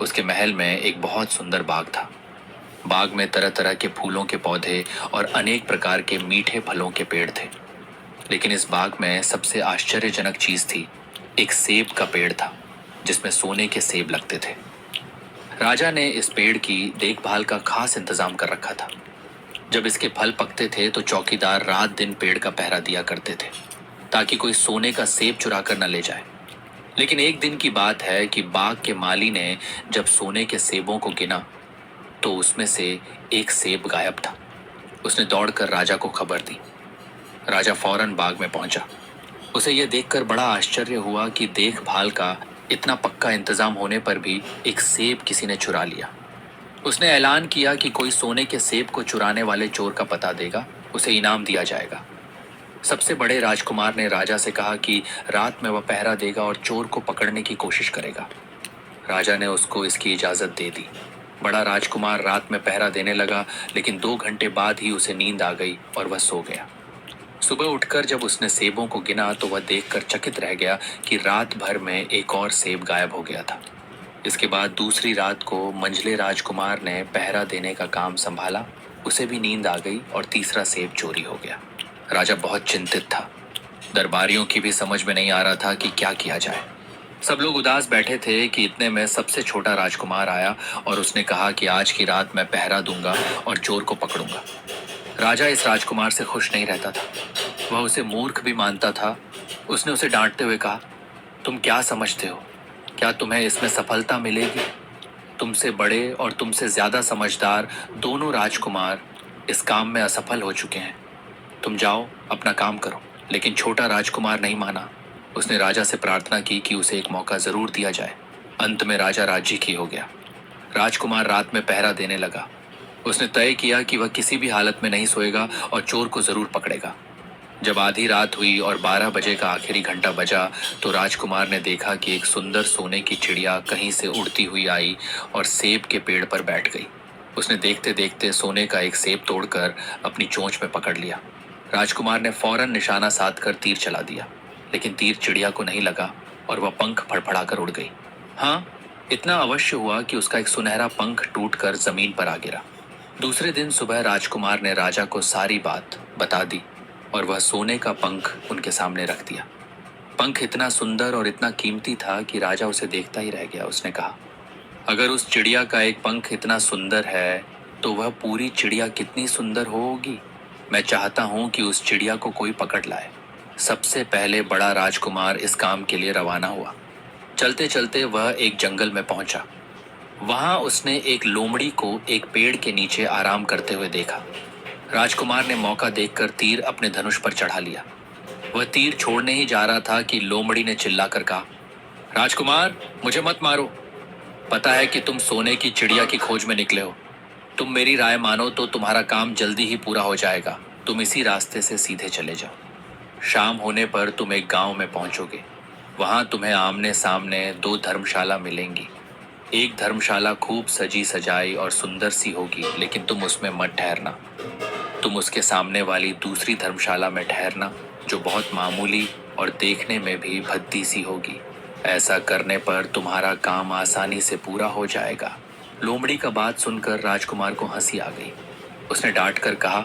उसके महल में एक बहुत सुंदर बाग था। बाग में तरह तरह के फूलों के पौधे और अनेक प्रकार के मीठे फलों के पेड़ थे। लेकिन इस बाग में सबसे आश्चर्यजनक चीज थी, एक सेब का पेड़ था जिसमें सोने के सेब लगते थे। राजा ने इस पेड़ की देखभाल का खास इंतजाम कर रखा था। जब इसके फल पकते थे तो चौकीदार रात दिन पेड़ का पहरा दिया करते थे ताकि कोई सोने का सेब चुरा कर न ले जाए। लेकिन एक दिन की बात है कि बाग के माली ने जब सोने के सेबों को गिना तो उसमें से एक सेब गायब था। उसने दौड़कर राजा को खबर दी। राजा फौरन बाग में पहुंचा। उसे यह देखकर बड़ा आश्चर्य हुआ कि देखभाल का इतना पक्का इंतजाम होने पर भी एक सेब किसी ने चुरा लिया। उसने ऐलान किया कि कोई सोने के सेब को चुराने वाले चोर का पता देगा, उसे इनाम दिया जाएगा। सबसे बड़े राजकुमार ने राजा से कहा कि रात में वह पहरा देगा और चोर को पकड़ने की कोशिश करेगा। राजा ने उसको इसकी इजाजत दे दी। बड़ा राजकुमार रात में पहरा देने लगा, लेकिन 2 घंटे बाद ही उसे नींद आ गई और वह सो गया। सुबह उठकर जब उसने सेबों को गिना तो वह देखकर चकित रह गया कि रात भर में एक और सेब गायब हो गया था। इसके बाद दूसरी रात को मंझले राजकुमार ने पहरा देने का काम संभाला। उसे भी नींद आ गई और तीसरा सेब चोरी हो गया। राजा बहुत चिंतित था। दरबारियों की भी समझ में नहीं आ रहा था कि क्या किया जाए। सब लोग उदास बैठे थे कि इतने में सबसे छोटा राजकुमार आया और उसने कहा कि आज की रात मैं पहरा दूंगा और चोर को पकड़ूंगा। राजा इस राजकुमार से खुश नहीं रहता था। वह उसे मूर्ख भी मानता था। उसने उसे डांटते हुए कहा, तुम क्या समझते हो? क्या तुम्हें इसमें सफलता मिलेगी? तुमसे बड़े और तुमसे ज्यादा समझदार दोनों राजकुमार इस काम में असफल हो चुके हैं। तुम जाओ, अपना काम करो। लेकिन छोटा राजकुमार नहीं माना। उसने राजा से प्रार्थना की कि उसे एक मौका जरूर दिया जाए। अंत में राजा राजी की हो गया। राजकुमार रात में पहरा देने लगा। उसने तय किया कि वह किसी भी हालत में नहीं सोएगा और चोर को जरूर पकड़ेगा। जब आधी रात हुई और 12 बजे का आखिरी घंटा बजा तो राजकुमार ने देखा कि एक सुंदर सोने की चिड़िया कहीं से उड़ती हुई आई और सेब के पेड़ पर बैठ गई। उसने देखते देखते सोने का एक सेब तोड़कर अपनी चोंच में पकड़ लिया। राजकुमार ने फौरन निशाना साधकर तीर चला दिया, लेकिन तीर चिड़िया को नहीं लगा और वह पंख फड़फड़ाकर उड़ गई। हाँ, इतना अवश्य हुआ कि उसका एक सुनहरा पंख टूटकर जमीन पर आ गिरा। दूसरे दिन सुबह राजकुमार ने राजा को सारी बात बता दी और वह सोने का पंख उनके सामने रख दिया। पंख इतना सुंदर और इतना कीमती था कि राजा उसे देखता ही रह गया। उसने कहा, अगर उस चिड़िया का एक पंख इतना सुंदर है तो वह पूरी चिड़िया कितनी सुंदर होगी। मैं चाहता हूं कि उस चिड़िया को कोई पकड़ लाए। सबसे पहले बड़ा राजकुमार इस काम के लिए रवाना हुआ। चलते चलते वह एक जंगल में पहुंचा। वहां उसने एक लोमड़ी को एक पेड़ के नीचे आराम करते हुए देखा। राजकुमार ने मौका देखकर तीर अपने धनुष पर चढ़ा लिया। वह तीर छोड़ने ही जा रहा था कि लोमड़ी ने चिल्लाकर कहा, राजकुमार, मुझे मत मारो। पता है कि तुम सोने की चिड़िया की खोज में निकले हो। तुम मेरी राय मानो तो तुम्हारा काम जल्दी ही पूरा हो जाएगा। तुम इसी रास्ते से सीधे चले जाओ। शाम होने पर तुम एक गांव में पहुंचोगे। वहां तुम्हें आमने सामने 2 धर्मशाला मिलेंगी। एक धर्मशाला खूब सजी सजाई और सुंदर सी होगी, लेकिन तुम उसमें मत ठहरना। तुम उसके सामने वाली दूसरी धर्मशाला में ठहरना, जो बहुत मामूली और देखने में भी भद्दी सी होगी। ऐसा करने पर तुम्हारा काम आसानी से पूरा हो जाएगा। लोमड़ी का बात सुनकर राजकुमार को हंसी आ गई। उसने डांट कर कहा,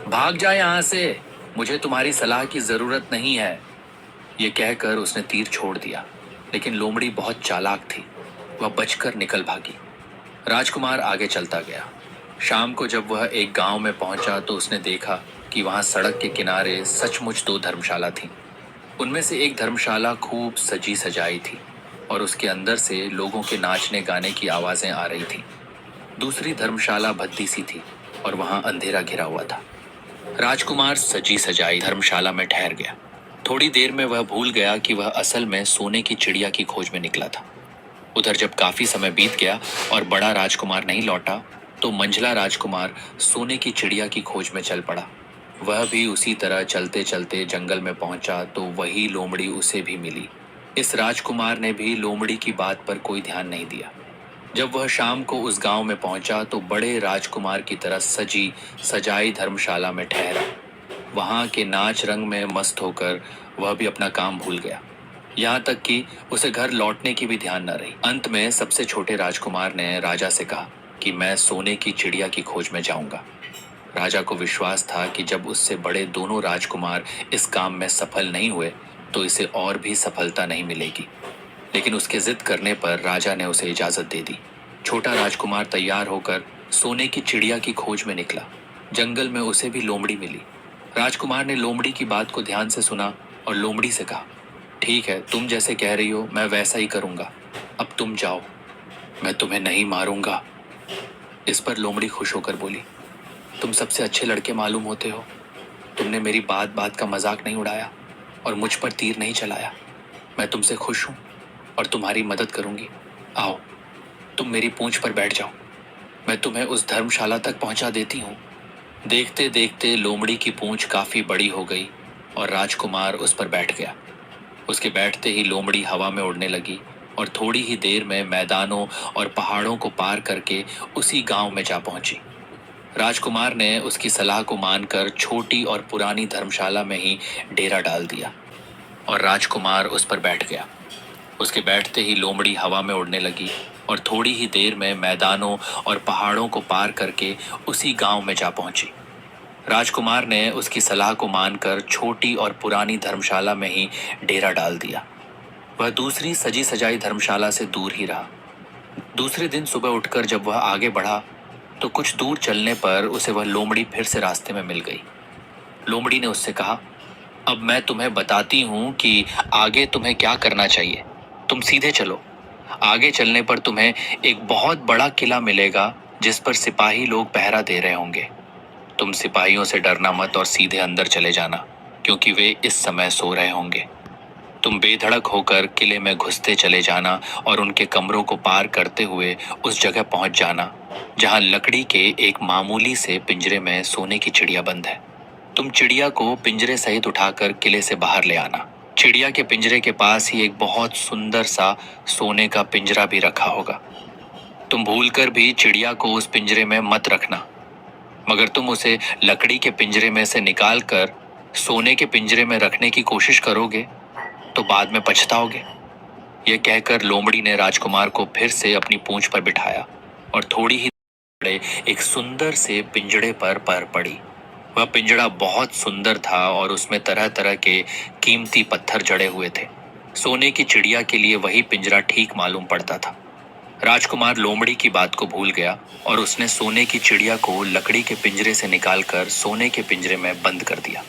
भाग जा यहाँ से, मुझे तुम्हारी सलाह की जरूरत नहीं है। ये कहकर उसने तीर छोड़ दिया, लेकिन लोमड़ी बहुत चालाक थी। वह बचकर निकल भागी। राजकुमार आगे चलता गया। शाम को जब वह एक गांव में पहुंचा तो उसने देखा कि वहां सड़क के किनारे सचमुच 2 धर्मशाला थीं। उनमें से एक धर्मशाला खूब सजी सजाई थी और उसके अंदर से लोगों के नाचने गाने की आवाजें आ रही थीं। दूसरी धर्मशाला भद्दी सी थी और वहां अंधेरा घिरा हुआ था। राजकुमार सजी सजाई धर्मशाला में ठहर गया। थोड़ी देर में वह भूल गया कि वह असल में सोने की चिड़िया की खोज में निकला था। उधर जब काफी समय बीत गया और बड़ा राजकुमार नहीं लौटा तो मंझला राजकुमार सोने की चिड़िया की खोज में चल पड़ा। वह भी उसी तरह चलते चलते जंगल में पहुंचा तो वही लोमड़ी उसे भी मिली। इस राजकुमार ने भी लोमड़ी की बात पर कोई ध्यान नहीं दिया। जब वह शाम को उस गांव में पहुंचा तो बड़े राजकुमार की तरह सजी सजाई धर्मशाला में ठहरा। वहां के नाच रंग में मस्त होकर वह भी अपना काम भूल गया। यहाँ तक कि उसे घर लौटने की भी ध्यान न रही। अंत में सबसे छोटे राजकुमार ने राजा से कहा कि मैं सोने की चिड़िया की खोज में जाऊंगा। राजा को विश्वास था कि जब उससे बड़े दोनों राजकुमार इस काम में सफल नहीं हुए तो इसे और भी सफलता नहीं मिलेगी। लेकिन उसके जिद करने पर राजा ने उसे इजाजत दे दी। छोटा राजकुमार तैयार होकर सोने की चिड़िया की खोज में निकला। जंगल में उसे भी लोमड़ी मिली। राजकुमार ने लोमड़ी की बात को ध्यान से सुना और लोमड़ी से कहा, ठीक है, तुम जैसे कह रही हो मैं वैसा ही करूंगा। अब तुम जाओ, मैं तुम्हें नहीं मारूंगा। इस पर लोमड़ी खुश होकर बोली, तुम सबसे अच्छे लड़के मालूम होते हो। तुमने मेरी बात बात का मजाक नहीं उड़ाया और मुझ पर तीर नहीं चलाया। मैं तुमसे खुश हूं और तुम्हारी मदद करूंगी। आओ, तुम मेरी पूंछ पर बैठ जाओ, मैं तुम्हें उस धर्मशाला तक पहुंचा देती हूँ। देखते देखते लोमड़ी की पूंछ काफी बड़ी हो गई और राजकुमार उस पर बैठ गया। उसके बैठते ही लोमड़ी हवा में उड़ने लगी और थोड़ी ही देर में मैदानों और पहाड़ों को पार करके उसी गांव में जा पहुंची। राजकुमार ने उसकी सलाह को मानकर छोटी और पुरानी धर्मशाला में ही डेरा डाल दिया और राजकुमार उस पर बैठ गया। उसके बैठते ही लोमड़ी हवा में उड़ने लगी और थोड़ी ही देर में मैदानों और पहाड़ों को पार करके उसी गांव में जा पहुंची। राजकुमार ने उसकी सलाह को मानकर छोटी और पुरानी धर्मशाला में ही डेरा डाल दिया। वह दूसरी सजी सजाई धर्मशाला से दूर ही रहा। दूसरे दिन सुबह उठकर जब वह आगे बढ़ा तो कुछ दूर चलने पर उसे वह लोमड़ी फिर से रास्ते में मिल गई। लोमड़ी ने उससे कहा, अब मैं तुम्हें बताती हूं कि आगे तुम्हें क्या करना चाहिए। तुम सीधे चलो। आगे चलने पर तुम्हें एक बहुत बड़ा किला मिलेगा जिस पर सिपाही लोग पहरा दे रहे होंगे। तुम सिपाहियों से डरना मत और सीधे अंदर चले जाना, क्योंकि वे इस समय सो रहे होंगे। तुम बेधड़क होकर किले में घुसते चले जाना और उनके कमरों को पार करते हुए उस जगह पहुंच जाना जहां लकड़ी के एक मामूली से पिंजरे में सोने की चिड़िया बंद है। तुम चिड़िया को पिंजरे सहित उठाकर किले से बाहर ले आना। चिड़िया के पिंजरे के पास ही एक बहुत सुंदर सा सोने का पिंजरा भी रखा होगा। तुम भूलकर भी चिड़िया को उस पिंजरे में मत रखना, मगर तुम उसे लकड़ी के पिंजरे में से निकाल कर सोने के पिंजरे में रखने की कोशिश करोगे तो बाद में पछताओगे। यह कहकर लोमड़ी ने राजकुमार को फिर से अपनी पूंछ पर बिठाया और थोड़ी ही देर एक सुंदर से पिंजड़े पर पड़ी। वह पिंजड़ा बहुत सुंदर था और उसमें तरह तरह के कीमती पत्थर जड़े हुए थे। सोने की चिड़िया के लिए वही पिंजरा ठीक मालूम पड़ता था। राजकुमार लोमड़ी की बात को भूल गया और उसने सोने की चिड़िया को लकड़ी के पिंजरे से निकालकर सोने के पिंजरे में बंद कर दिया।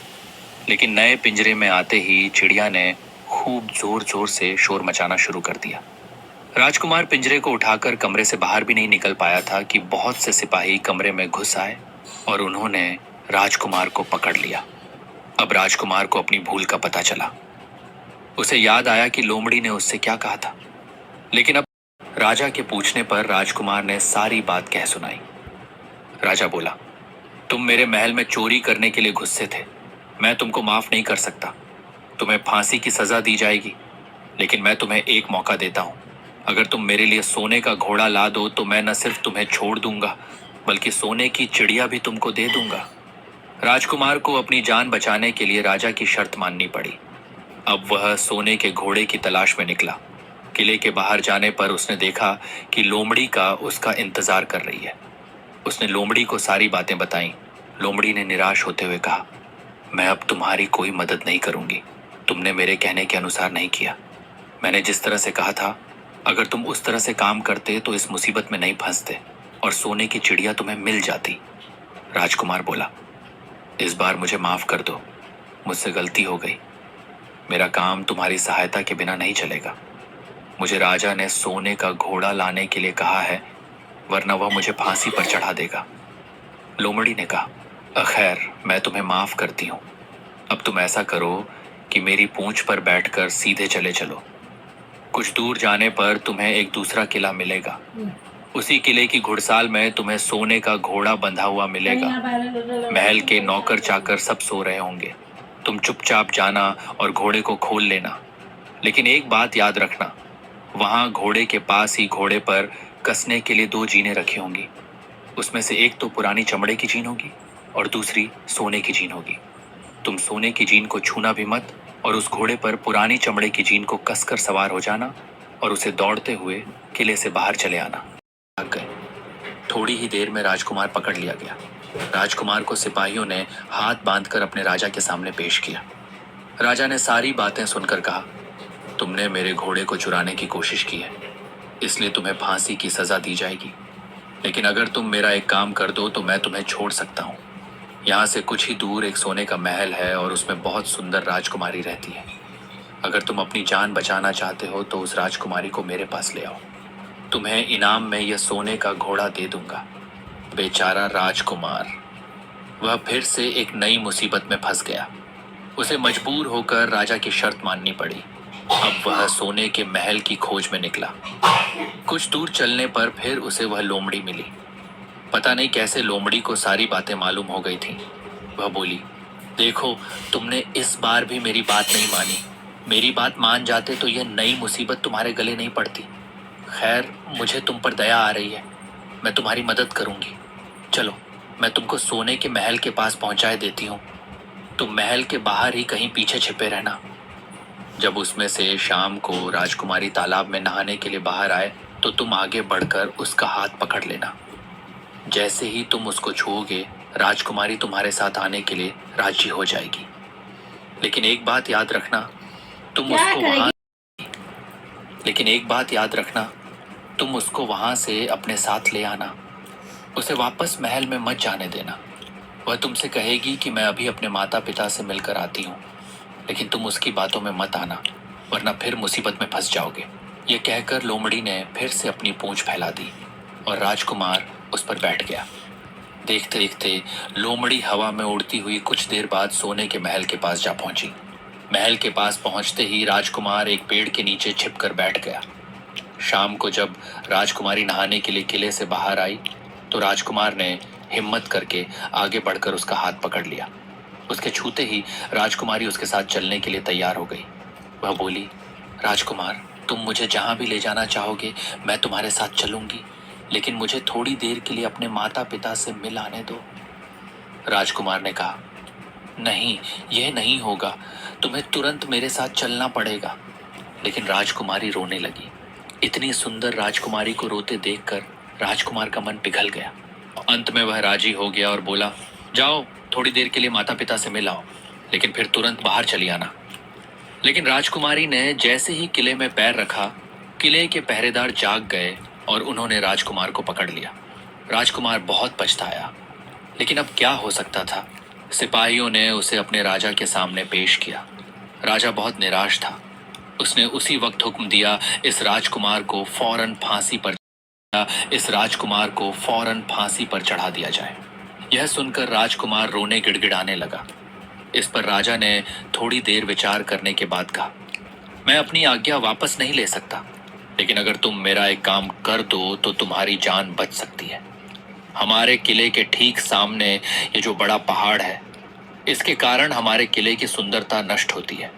लेकिन नए पिंजरे में आते ही चिड़िया ने खूब जोर जोर से शोर मचाना शुरू कर दिया। राजकुमार पिंजरे को उठाकर कमरे से बाहर भी नहीं निकल पाया था कि बहुत से सिपाही कमरे में घुस आए और उन्होंने राजकुमार को पकड़ लिया। अब राजकुमार को अपनी भूल का पता चला। उसे याद आया कि लोमड़ी ने उससे क्या कहा था। लेकिन अब राजा के पूछने पर राजकुमार ने सारी बात कह सुनाई। राजा बोला, तुम मेरे महल में चोरी करने के लिए गुस्से थे। मैं तुमको माफ नहीं कर सकता। तुम्हें फांसी की सजा दी जाएगी, लेकिन मैं तुम्हें एक मौका देता हूं। अगर तुम मेरे लिए सोने का घोड़ा ला दो तो मैं न सिर्फ तुम्हें छोड़ दूंगा, बल्कि सोने की चिड़िया भी तुमको दे दूंगा। राजकुमार को अपनी जान बचाने के लिए राजा की शर्त माननी पड़ी। अब वह सोने के घोड़े की तलाश में निकला। किले के बाहर जाने पर उसने देखा कि लोमड़ी का उसका इंतजार कर रही है। उसने लोमड़ी को सारी बातें बताईं। लोमड़ी ने निराश होते हुए कहा, मैं अब तुम्हारी कोई मदद नहीं करूंगी। तुमने मेरे कहने के अनुसार नहीं किया। मैंने जिस तरह से कहा था, अगर तुम उस तरह से काम करते तो इस मुसीबत में नहीं फंसते और सोने की चिड़िया तुम्हें मिल जाती। राजकुमार बोला, इस बार मुझे माफ कर दो, मुझसे गलती हो गई। मेरा काम तुम्हारी सहायता के बिना नहीं चलेगा। मुझे राजा ने सोने का घोड़ा लाने के लिए कहा है, वरना वह मुझे फांसी पर चढ़ा देगा। लोमड़ी ने कहा, खैर, मैं तुम्हें माफ करती हूं। अब तुम ऐसा करो कि मेरी पूंछ पर बैठकर सीधे चले चलो। कुछ दूर जाने पर तुम्हें एक दूसरा किला मिलेगा। उसी किले की घुड़साल में तुम्हें सोने का घोड़ा बंधा हुआ मिलेगा। महल के नौकर चाकर सब सो रहे होंगे। तुम चुपचाप जाना और घोड़े को खोल लेना। लेकिन एक बात याद रखना, वहां घोड़े के पास ही घोड़े पर कसने के लिए 2 जीनें रखी होंगी। उसमें से एक तो पुरानी चमड़े की जीन होगी और दूसरी सोने की जीन होगी। तुम सोने की जीन को छूना भी मत और उस घोड़े पर पुरानी चमड़े की जीन को कसकर सवार हो जाना और उसे दौड़ते हुए किले से बाहर चले आना। भाग गए। थोड़ी ही देर में राजकुमार पकड़ लिया गया। राजकुमार को सिपाहियों ने हाथ बांधकर अपने राजा के सामने पेश किया। राजा ने सारी बातें सुनकर कहा, तुमने मेरे घोड़े को चुराने की कोशिश की है, इसलिए तुम्हें फांसी की सजा दी जाएगी। लेकिन अगर तुम मेरा एक काम कर दो तो मैं तुम्हें छोड़ सकता हूँ। यहाँ से कुछ ही दूर एक सोने का महल है और उसमें बहुत सुंदर राजकुमारी रहती है। अगर तुम अपनी जान बचाना चाहते हो तो उस राजकुमारी को मेरे पास ले आओ। तुम्हें इनाम में यह सोने का घोड़ा दे दूंगा। बेचारा राजकुमार, वह फिर से एक नई मुसीबत में फंस गया। उसे मजबूर होकर राजा की शर्त माननी पड़ी। अब वह सोने के महल की खोज में निकला। कुछ दूर चलने पर फिर उसे वह लोमड़ी मिली। पता नहीं कैसे लोमड़ी को सारी बातें मालूम हो गई थी। वह बोली, देखो, तुमने इस बार भी मेरी बात नहीं मानी। मेरी बात मान जाते तो यह नई मुसीबत तुम्हारे गले नहीं पड़ती। खैर, मुझे तुम पर दया आ रही है, मैं तुम्हारी मदद करूंगी। चलो, मैं तुमको सोने के महल के पास पहुंचाए देती हूँ। तुम महल के बाहर ही कहीं पीछे छिपे रहना। जब उसमें से शाम को राजकुमारी तालाब में नहाने के लिए बाहर आए तो तुम आगे बढ़कर उसका हाथ पकड़ लेना। जैसे ही तुम उसको छूओगे, राजकुमारी तुम्हारे साथ आने के लिए राजी हो जाएगी। लेकिन एक बात याद रखना, तुम उसको वहां लेकिन एक बात याद रखना, तुम उसको वहां से अपने साथ ले आना। उसे वापस महल में मत जाने देना। वह तुमसे कहेगी कि मैं अभी अपने माता पिता से मिलकर आती हूँ, लेकिन तुम उसकी बातों में मत आना, वरना फिर मुसीबत में फंस जाओगे। ये कहकर लोमड़ी ने फिर से अपनी पूंछ फैला दी और राजकुमार उस पर बैठ गया। देखते देखते लोमड़ी हवा में उड़ती हुई कुछ देर बाद सोने के महल के पास जा पहुंची। महल के पास पहुंचते ही राजकुमार एक पेड़ के नीचे छिपकर बैठ गया। शाम को जब राजकुमारी नहाने के लिए किले से बाहर आई तो राजकुमार ने हिम्मत करके आगे बढ़कर उसका हाथ पकड़ लिया। उसके छूते ही राजकुमारी उसके साथ चलने के लिए तैयार हो गई। वह बोली, राजकुमार, तुम मुझे जहां भी ले जाना चाहोगे मैं तुम्हारे साथ चलूंगी, लेकिन मुझे थोड़ी देर के लिए अपने माता पिता से मिल आने दो। राजकुमार ने कहा, नहीं, यह नहीं होगा, तुम्हें तुरंत मेरे साथ चलना पड़ेगा। लेकिन राजकुमारी रोने लगी। इतनी सुंदर राजकुमारी को रोते देखकर राजकुमार का मन पिघल गया। अंत में वह राजी हो गया और बोला, जाओ, थोड़ी देर के लिए माता पिता से मिल आओ, लेकिन फिर तुरंत बाहर चली आना। लेकिन राजकुमारी ने जैसे ही किले में पैर रखा, किले के पहरेदार जाग गए और उन्होंने राजकुमार को पकड़ लिया। राजकुमार बहुत पछताया, लेकिन अब क्या हो सकता था। सिपाहियों ने उसे अपने राजा के सामने पेश किया। राजा बहुत निराश था। उसने उसी वक्त हुक्म दिया, इस राजकुमार को फौरन फांसी पर चढ़ा दिया जाए। यह सुनकर राजकुमार रोने गिड़गिड़ाने लगा। इस पर राजा ने थोड़ी देर विचार करने के बाद कहा, मैं अपनी आज्ञा वापस नहीं ले सकता, लेकिन अगर तुम मेरा एक काम कर दो तो तुम्हारी जान बच सकती है। हमारे किले के ठीक सामने ये जो बड़ा पहाड़ है, इसके कारण हमारे किले की सुंदरता नष्ट होती है।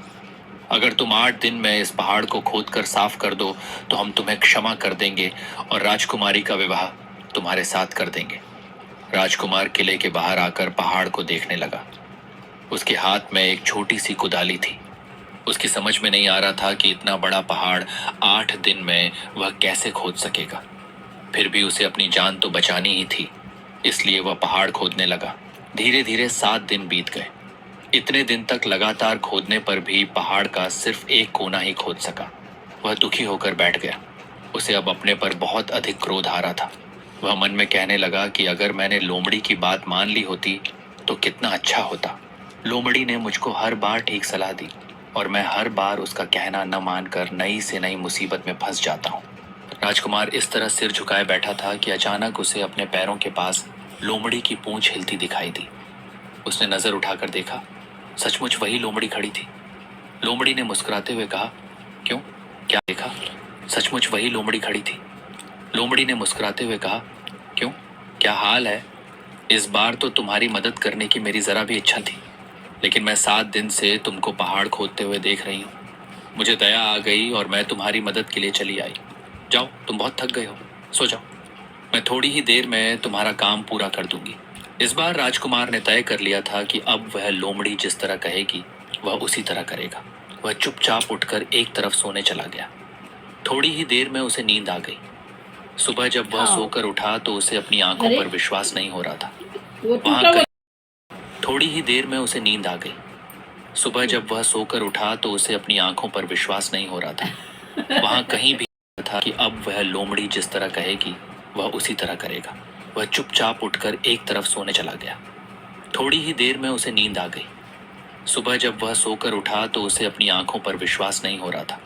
अगर तुम 8 दिन में इस पहाड़ को खोदकर साफ कर दो तो हम तुम्हें क्षमा कर देंगे और राजकुमारी का विवाह तुम्हारे साथ कर देंगे। राजकुमार किले के बाहर आकर पहाड़ को देखने लगा। उसके हाथ में एक छोटी सी कुदाली थी। उसकी समझ में नहीं आ रहा था कि इतना बड़ा पहाड़ 8 दिन में वह कैसे खोद सकेगा। फिर भी उसे अपनी जान तो बचानी ही थी, इसलिए वह पहाड़ खोदने लगा। धीरे धीरे 7 दिन बीत गए। इतने दिन तक लगातार खोदने पर भी पहाड़ का सिर्फ एक कोना ही खोद सका। वह दुखी होकर बैठ गया। उसे अब अपने पर बहुत अधिक क्रोध आ रहा था। वह मन में कहने लगा कि अगर मैंने लोमड़ी की बात मान ली होती तो कितना अच्छा होता। लोमड़ी ने मुझको हर बार ठीक सलाह दी और मैं हर बार उसका कहना न मानकर नई से नई मुसीबत में फंस जाता हूँ। राजकुमार इस तरह सिर झुकाए बैठा था कि अचानक उसे अपने पैरों के पास लोमड़ी की पूंछ हिलती दिखाई दी। उसने नजर उठाकर देखा, सचमुच वही लोमड़ी खड़ी थी। लोमड़ी ने मुस्कुराते हुए कहा, क्यों, क्या देखा? सचमुच वही लोमड़ी खड़ी थी। लोमड़ी ने मुस्कुराते हुए कहा, क्यों, क्या हाल है? इस बार तो तुम्हारी मदद करने की मेरी जरा भी इच्छा थी, लेकिन मैं 7 दिन से तुमको पहाड़ खोदते हुए देख रही हूँ। मुझे दया आ गई और मैं तुम्हारी मदद के लिए चली आई। जाओ, तुम बहुत थक गए हो, सो जाओ। मैं थोड़ी ही देर में तुम्हारा काम पूरा कर दूंगी। इस बार राजकुमार ने तय कर लिया था कि अब वह लोमड़ी जिस तरह कहेगी वह उसी तरह करेगा। वह चुपचाप उठकर एक तरफ सोने चला गया। थोड़ी ही देर में उसे नींद आ गई। सुबह जब वह सोकर उठा तो उसे अपनी आंखों पर विश्वास नहीं हो रहा था। थोड़ी ही देर में उसे नींद आ गई। सुबह जब वह सोकर उठा तो उसे अपनी आंखों पर विश्वास नहीं हो रहा था। वहां कहीं भी था कि अब वह लोमड़ी जिस तरह कहेगी वह उसी तरह करेगा। वह चुपचाप उठकर एक तरफ सोने चला गया। थोड़ी ही देर में उसे नींद आ गई। सुबह जब वह सोकर उठा तो उसे अपनी आंखों पर विश्वास नहीं हो रहा था।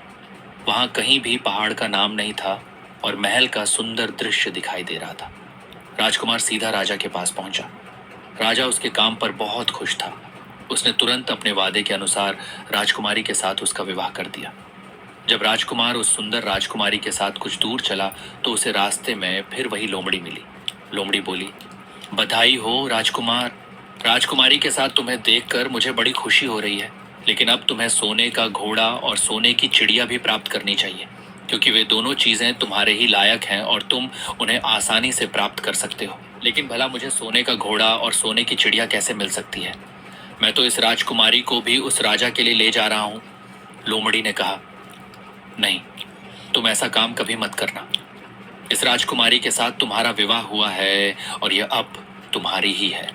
वहां कहीं भी पहाड़ का नाम नहीं था और महल का सुंदर दृश्य दिखाई दे रहा था। राजकुमार सीधा राजा के पास पहुंचा। राजा उसके काम पर बहुत खुश था। उसने तुरंत अपने वादे के अनुसार राजकुमारी के साथ उसका विवाह कर दिया। जब राजकुमार उस सुंदर राजकुमारी के साथ कुछ दूर चला तो उसे रास्ते में फिर वही लोमड़ी मिली। लोमड़ी बोली, बधाई हो राजकुमार। राजकुमारी के साथ तुम्हें देखकर मुझे बड़ी खुशी हो रही है, लेकिन अब तुम्हें सोने का घोड़ा और सोने की चिड़िया भी प्राप्त करनी चाहिए, क्योंकि वे दोनों चीजें तुम्हारे ही लायक हैं और तुम उन्हें आसानी से प्राप्त कर सकते हो। लेकिन भला मुझे सोने का घोड़ा और सोने की चिड़िया कैसे मिल सकती है? मैं तो इस राजकुमारी को भी उस राजा के लिए ले जा रहा हूँ। लोमड़ी ने कहा, नहीं, तुम ऐसा काम कभी मत करना। इस राजकुमारी के साथ तुम्हारा विवाह हुआ है और यह अब तुम्हारी ही है।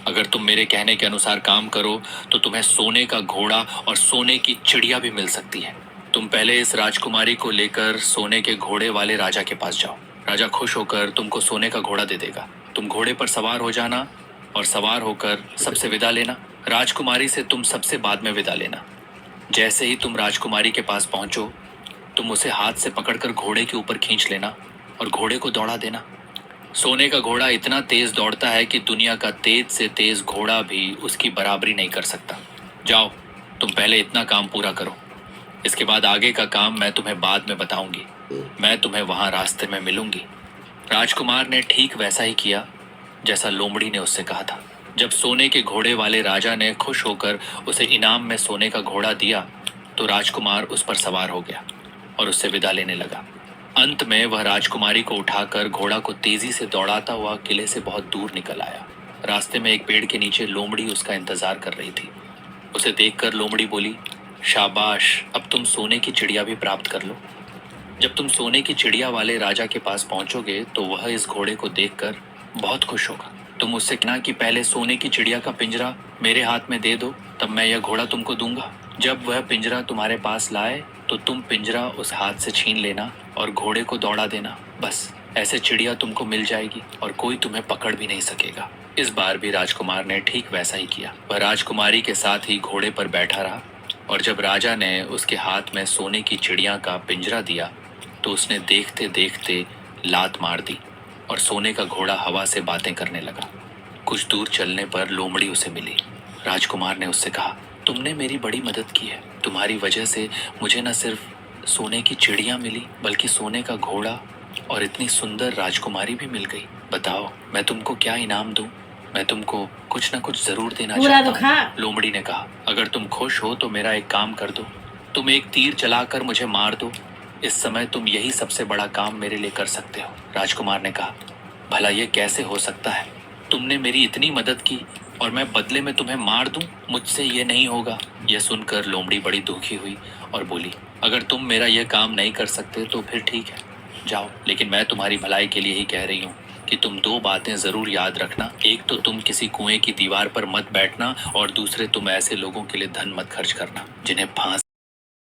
अगर तुम मेरे कहने के अनुसार काम करो तो तुम्हें सोने का घोड़ा और सोने की चिड़िया भी मिल सकती है। तुम पहले इस राजकुमारी को लेकर सोने के घोड़े वाले राजा के पास जाओ। राजा खुश होकर तुमको सोने का घोड़ा दे देगा। तुम घोड़े पर सवार हो जाना और सवार होकर सबसे विदा लेना। राजकुमारी से तुम सबसे बाद में विदा लेना। जैसे ही तुम राजकुमारी के पास पहुंचो, तुम उसे हाथ से पकड़कर घोड़े के ऊपर खींच लेना और घोड़े को दौड़ा देना। सोने का घोड़ा इतना तेज दौड़ता है कि दुनिया का तेज से तेज घोड़ा भी उसकी बराबरी नहीं कर सकता। जाओ, तुम पहले इतना काम पूरा करो। इसके बाद आगे का काम मैं तुम्हें बाद में बताऊंगी। मैं तुम्हें वहां रास्ते में मिलूंगी। राजकुमार ने ठीक वैसा ही किया जैसा लोमड़ी ने उससे कहा था। जब सोने के घोड़े वाले राजा ने खुश होकर उसे इनाम में सोने का घोड़ा दिया तो राजकुमार उस पर सवार हो गया और उससे विदा लेने लगा। अंत में वह राजकुमारी को उठाकर घोड़ा को तेजी से दौड़ाता हुआ किले से बहुत दूर निकल आया। रास्ते में एक पेड़ के नीचे लोमड़ी उसका इंतजार कर रही थी। उसे देखकर लोमड़ी बोली, शाबाश, अब तुम सोने की चिड़िया भी प्राप्त कर लो। जब तुम सोने की चिड़िया वाले राजा के पास पहुंचोगे तो वह इस घोड़े को देखकर बहुत खुश होगा। तुम उससे कहना कि पहले सोने की चिड़िया का पिंजरा मेरे हाथ में दे दो, तब मैं यह घोड़ा तुमको दूंगा। जब वह पिंजरा तुम्हारे पास लाए तो तुम पिंजरा उस हाथ से छीन लेना और घोड़े को दौड़ा देना। बस ऐसे चिड़िया तुमको मिल जाएगी और कोई तुम्हें पकड़ भी नहीं सकेगा। इस बार भी राजकुमार ने ठीक वैसा ही किया। वह राजकुमारी के साथ ही घोड़े पर बैठा रहा और जब राजा ने उसके हाथ में सोने की चिड़िया का पिंजरा दिया तो उसने देखते देखते लात मार दी और सोने का घोड़ा हवा से बातें करने लगा। कुछ दूर चलने पर लोमड़ी उसे मिली। राजकुमार ने उससे कहा, तुमने मेरी बड़ी मदद की है। तुम्हारी वजह से मुझे न सिर्फ सोने की चिड़िया मिली बल्कि सोने का घोड़ा और इतनी सुंदर राजकुमारी भी मिल गई। बताओ, मैं तुमको क्या इनाम दूं? मैं तुमको कुछ न कुछ जरूर देना चाहता हूँ। लोमड़ी ने कहा, अगर तुम खुश हो तो मेरा एक काम कर दो। तुम एक तीर चलाकर मुझे मार दो। इस समय तुम यही सबसे बड़ा काम मेरे लिए कर सकते हो। राजकुमार ने कहा, भला ये कैसे हो सकता है? तुमने मेरी इतनी मदद की और मैं बदले में तुम्हें मार दूं? मुझसे ये नहीं होगा। यह सुनकर लोमड़ी बड़ी दुखी हुई और बोली, अगर तुम मेरा यह काम नहीं कर सकते तो फिर ठीक है, जाओ। लेकिन मैं तुम्हारी भलाई के लिए ही कह रही हूँ कि तुम दो बातें जरूर याद रखना। एक तो तुम किसी कुएं की दीवार पर मत बैठना और दूसरे तुम ऐसे लोगों के लिए धन मत खर्च करना जिन्हें फांस